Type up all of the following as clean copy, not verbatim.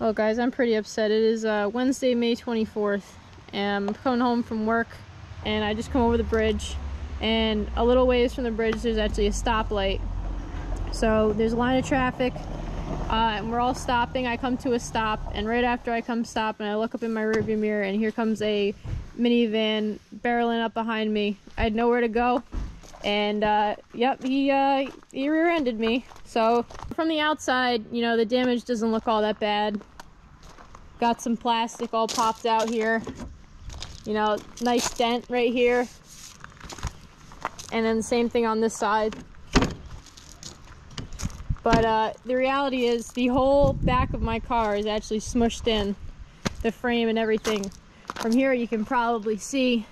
Well guys, I'm pretty upset. It is Wednesday, May 24th, and I'm coming home from work, and I just come over the bridge, and a little ways from the bridge there's actually a stoplight. So there's a line of traffic, and we're all stopping. I come to a stop, and right after I come stop, and I look up in my rearview mirror, and here comes a minivan barreling up behind me. I had nowhere to go, and yep, he rear-ended me. So from the outside, you know, the damage doesn't look all that bad. Got some plastic all popped out here, you know, nice dent right here, and then the same thing on this side. But the reality is the whole back of my car is actually smushed in, the frame and everything. From here you can probably see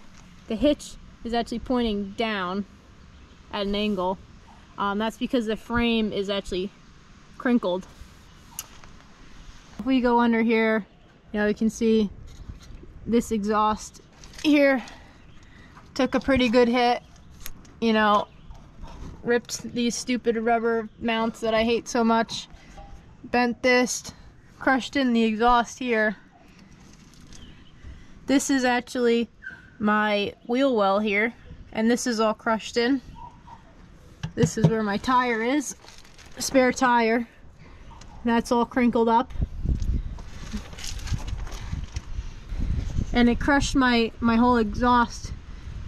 the hitch is actually pointing down at an angle. That's because the frame is actually crinkled. If we go under here, you know, you can see this exhaust here took a pretty good hit, you know, ripped these stupid rubber mounts that I hate so much, bent this, crushed in the exhaust here. This is actually my wheel well here, and this is all crushed in. This is where my tire is, spare tire. That's all crinkled up. And it crushed my whole exhaust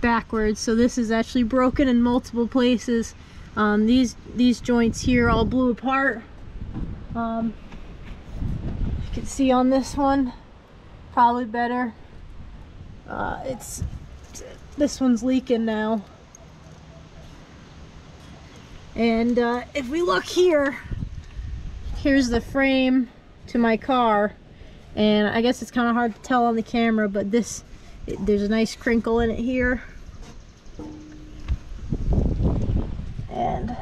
backwards, so this is actually broken in multiple places. These joints here all blew apart. You can see on this one, probably better. This one's leaking now. And if we look here, here's the frame to my car, and I guess it's kind of hard to tell on the camera, but there's a nice crinkle in it here. And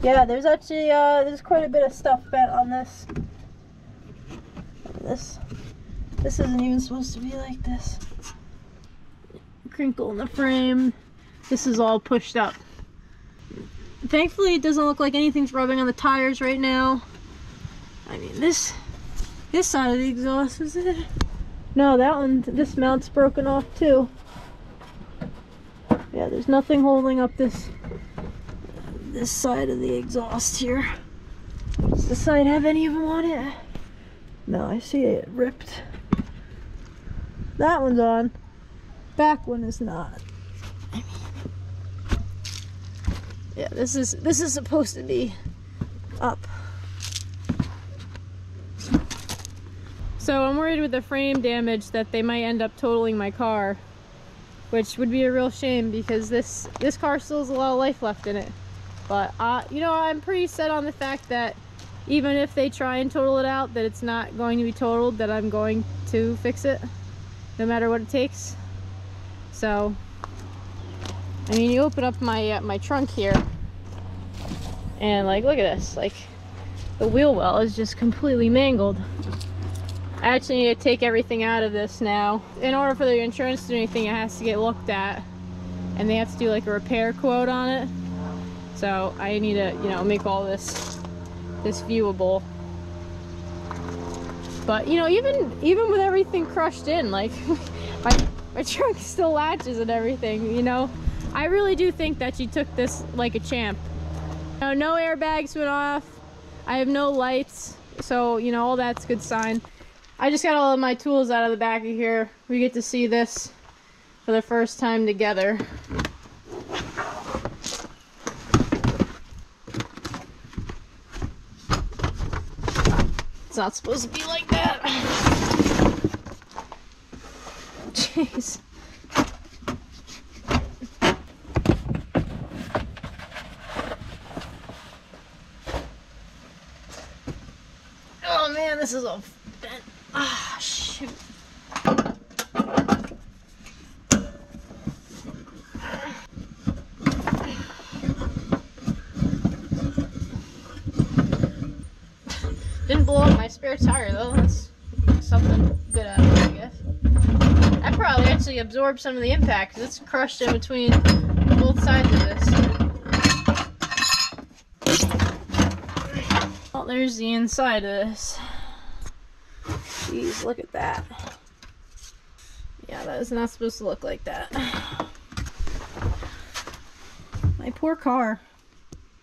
yeah, there's actually there's quite a bit of stuff bent on this. This isn't even supposed to be like this. Crinkle in the frame. This is all pushed up. Thankfully it doesn't look like anything's rubbing on the tires right now. I mean, this side of the exhaust is it. No, that one, this mount's broken off too. Yeah, there's nothing holding up this side of the exhaust here. Does the side have any of them on it? No, I see it ripped. That one's on. Back one is not. Yeah, this is supposed to be up. So I'm worried with the frame damage that they might end up totaling my car, which would be a real shame because this car still has a lot of life left in it. But you know, I'm pretty set on the fact that even if they try and total it out, that it's not going to be totaled, that I'm going to fix it no matter what it takes. So I mean, you open up my my trunk here, and like, look at this. Like, the wheel well is just completely mangled. I actually need to take everything out of this now. In order for the insurance to do anything, it has to get looked at, and they have to do like a repair quote on it. So I need to, you know, make all this viewable. But you know, even with everything crushed in, like my trunk still latches and everything, you know. I really do think that she took this like a champ. You know, no airbags went off. I have no lights, so you know, all that's a good sign. I just got all of my tools out of the back of here. We get to see this for the first time together. It's not supposed to be like that. Jeez. Oh man, this is all bent. Ah, shoot. Didn't blow up my spare tire though. That's something good out of it, I guess. I probably actually absorbed some of the impact because it's crushed in between both sides of this. Well, there's the inside of this. Jeez, look at that. Yeah, that is not supposed to look like that. My poor car.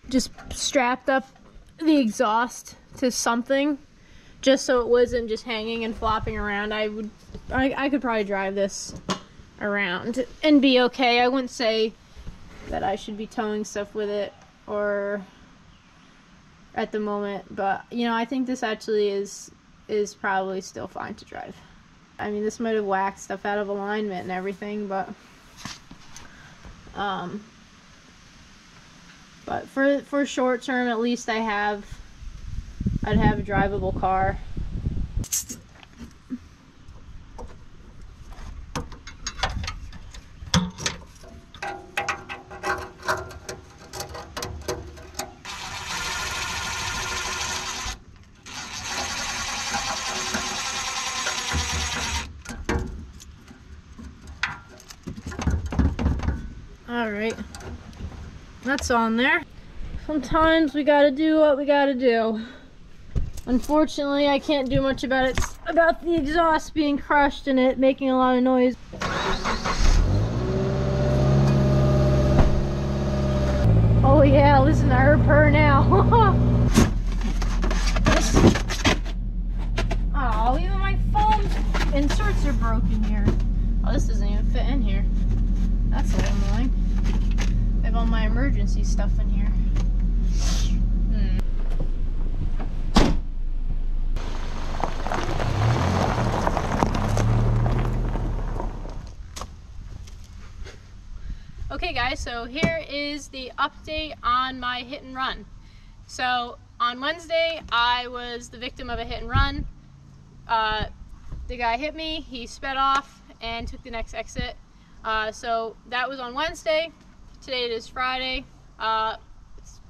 Just strapped up the exhaust to something just so it wasn't just hanging and flopping around. I could probably drive this around and be okay. I wouldn't say that I should be towing stuff with it or at the moment, but you know, I think this actually is probably still fine to drive. I mean, this might have whacked stuff out of alignment and everything, but for short term, at least I'd have a drivable car. Alright, that's on there. Sometimes we gotta do what we gotta do. Unfortunately, I can't do much about it, about the exhaust being crushed and it making a lot of noise. Oh yeah, listen to her purr now. Oh, even my foam inserts are broken here. Oh, this doesn't even fit in here. That's a little annoying. I have all my emergency stuff in here. Okay guys, so here is the update on my hit and run. So on Wednesday, I was the victim of a hit and run. The guy hit me, he sped off and took the next exit. So that was on Wednesday. Today it is Friday. It's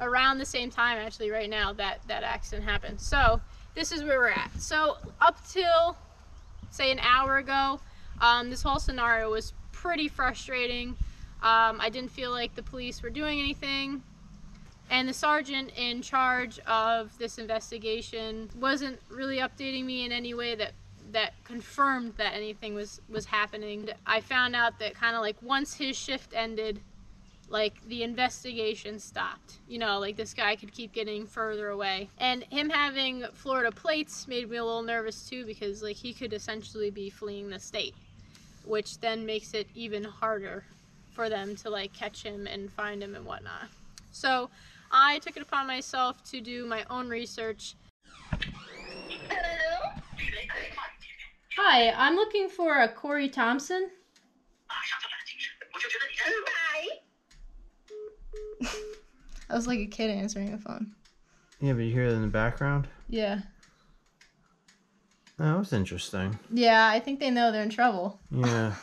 around the same time actually right now that accident happened. So this is where we're at. So up till say an hour ago, this whole scenario was pretty frustrating. I didn't feel like the police were doing anything, and the sergeant in charge of this investigation wasn't really updating me in any way that confirmed that anything was happening. I found out that kind of like once his shift ended, like the investigation stopped. You know, like this guy could keep getting further away. And him having Florida plates made me a little nervous too, because like he could essentially be fleeing the state, which then makes it even harder for them to like catch him and find him and whatnot. So I took it upon myself to do my own research. Hi, I'm looking for a Corey Thompson. I was like a kid answering a phone. Yeah, but you hear it in the background? Yeah. Oh, that was interesting. Yeah, I think they know they're in trouble. Yeah.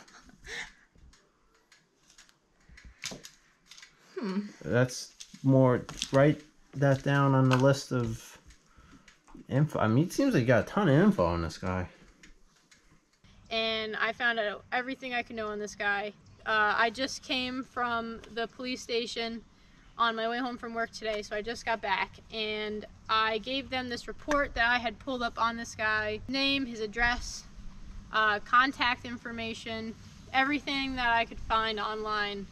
That's more, write that down on the list of info. I mean, it seems like you got a ton of info on this guy. And I found out everything I could know on this guy. I just came from the police station on my way home from work today, so I just got back, and I gave them this report that I had pulled up on this guy. Name, his address, contact information, everything that I could find online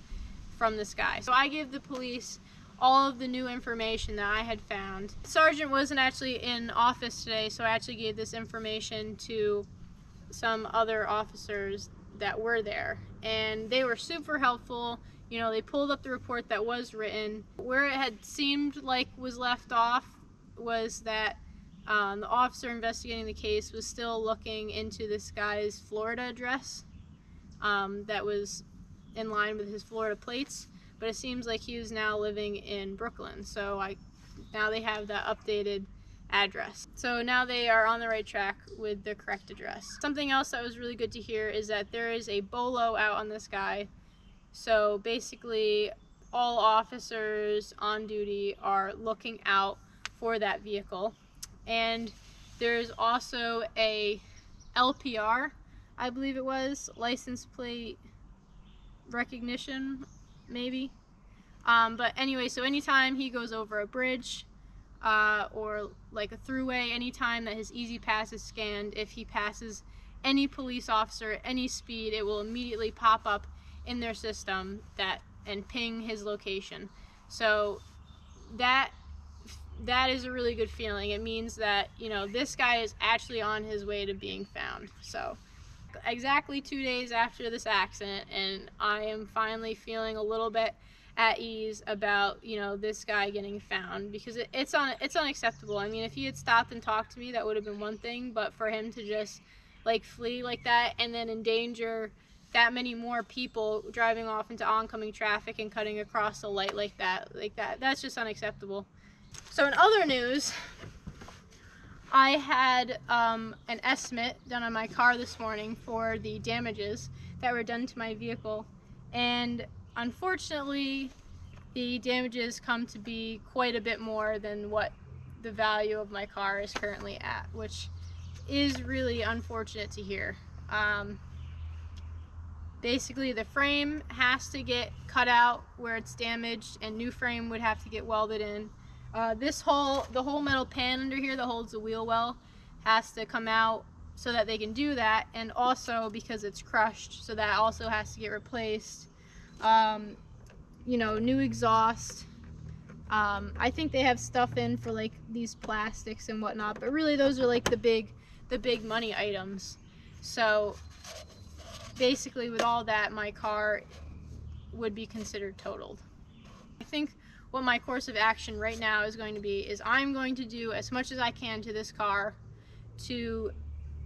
from this guy. So I gave the police all of the new information that I had found. The sergeant wasn't actually in office today, so I actually gave this information to some other officers that were there, and they were super helpful. You know, they pulled up the report that was written. Where it had seemed like was left off was that the officer investigating the case was still looking into this guy's Florida address that was in line with his Florida plates, but it seems like he was now living in Brooklyn, so now they have that updated address. So now they are on the right track with the correct address. Something else that was really good to hear is that there is a bolo out on this guy. So basically all officers on duty are looking out for that vehicle. And there's also a LPR, I believe it was, license plate recognition, maybe. But anyway, so anytime he goes over a bridge, or like a throughway, anytime that his easy pass is scanned, if he passes any police officer at any speed, it will immediately pop up in their system and ping his location. So that is a really good feeling. It means that, you know, this guy is actually on his way to being found. So exactly 2 days after this accident, and I am finally feeling a little bit at ease about, you know, this guy getting found, because it's unacceptable. I mean, if he had stopped and talked to me, that would have been one thing, but for him to just like flee like that and then endanger that many more people driving off into oncoming traffic and cutting across the light like that's just unacceptable. So in other news, I had an estimate done on my car this morning for the damages that were done to my vehicle, and unfortunately the damages come to be quite a bit more than what the value of my car is currently at, which is really unfortunate to hear. Basically the frame has to get cut out where it's damaged, and new frame would have to get welded in. The whole metal pan under here that holds the wheel well has to come out so that they can do that, and also because it's crushed, so that also has to get replaced. You know, new exhaust. I think they have stuff in for like these plastics and whatnot, but really those are like the big money items. So basically with all that, my car would be considered totaled. I think what my course of action right now is going to be is I'm going to do as much as I can to this car to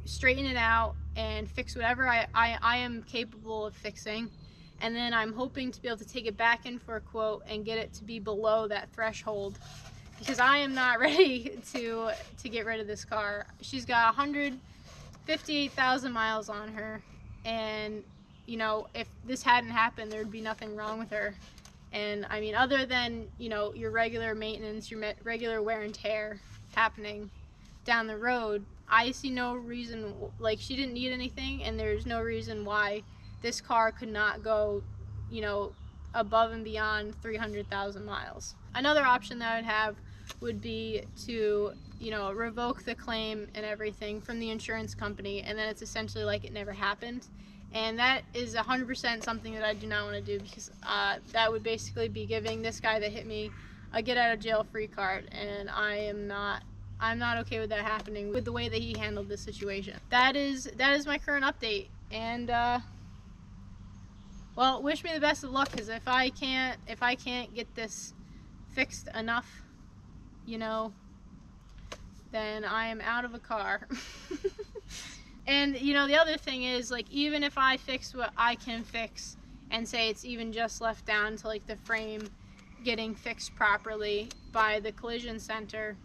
straighten it out and fix whatever I am capable of fixing, and then I'm hoping to be able to take it back in for a quote and get it to be below that threshold, because I am not ready to get rid of this car. She's got 158,000 miles on her, and you know, if this hadn't happened, there'd be nothing wrong with her. And I mean, other than, you know, your regular maintenance, your regular wear and tear happening down the road, I see no reason, like, she didn't need anything, and there's no reason why this car could not go, you know, above and beyond 300,000 miles. Another option that I would have would be to, you know, revoke the claim and everything from the insurance company, and then it's essentially like it never happened. And that is 100% something that I do not want to do, because that would basically be giving this guy that hit me a get out of jail free card, and I'm not okay with that happening with the way that he handled this situation. That is my current update, and well, wish me the best of luck, because if I can't get this fixed enough, you know, then I am out of a car. And you know, the other thing is, like, even if I fix what I can fix and say it's even just left down to like the frame getting fixed properly by the collision center,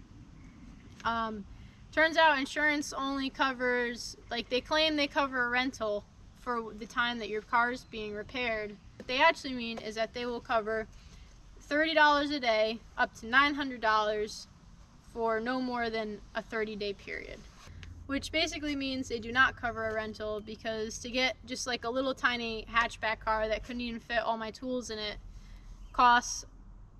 turns out insurance only covers, like, they claim they cover a rental for the time that your car is being repaired. What they actually mean is that they will cover $30 a day up to $900 for no more than a 30-day period. Which basically means they do not cover a rental, because to get just like a little tiny hatchback car that couldn't even fit all my tools in it costs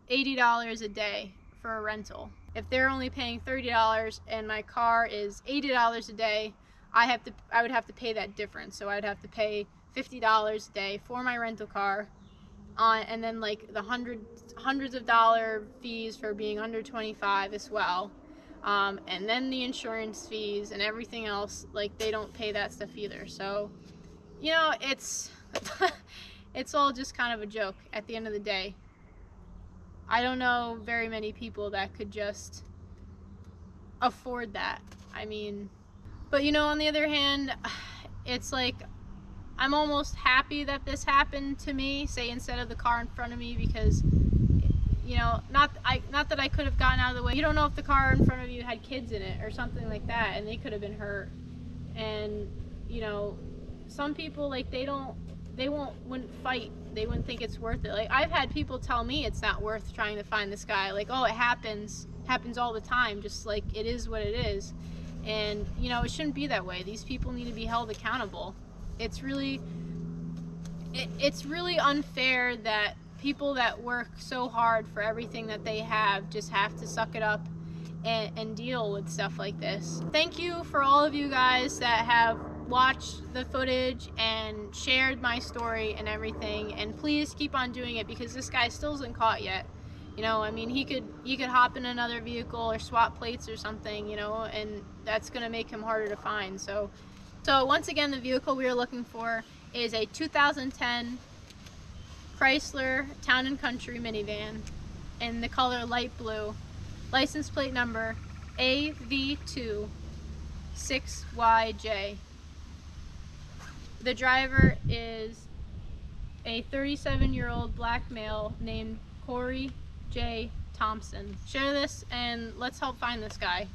$80 a day for a rental. If they're only paying $30 and my car is $80 a day, I would have to pay that difference. So I'd have to pay $50 a day for my rental car, and then like the hundreds of dollar fees for being under 25 as well. And then the insurance fees and everything else, like, they don't pay that stuff either. So, you know, it's it's all just kind of a joke at the end of the day. I don't know very many people that could just afford that. I mean, but you know, on the other hand, it's like, I'm almost happy that this happened to me, say, instead of the car in front of me, because, you know, not that I could have gotten out of the way. You don't know if the car in front of you had kids in it or something like that, and they could have been hurt. And, you know, some people, like, wouldn't fight. They wouldn't think it's worth it. Like, I've had people tell me it's not worth trying to find this guy. Like, oh, it happens all the time, just like it is what it is. And, you know, it shouldn't be that way. These people need to be held accountable. It's really unfair that people that work so hard for everything that they have just have to suck it up and deal with stuff like this. Thank you for all of you guys that have watched the footage and shared my story and everything, and please keep on doing it because this guy still isn't caught yet. You know, I mean, he could hop in another vehicle or swap plates or something, you know, and that's gonna make him harder to find. So once again, the vehicle we are looking for is a 2010 Chrysler Town & Country minivan in the color light blue. License plate number AV2 6YJ. The driver is a 37-year-old black male named Corey J. Thompson. Share this and let's help find this guy.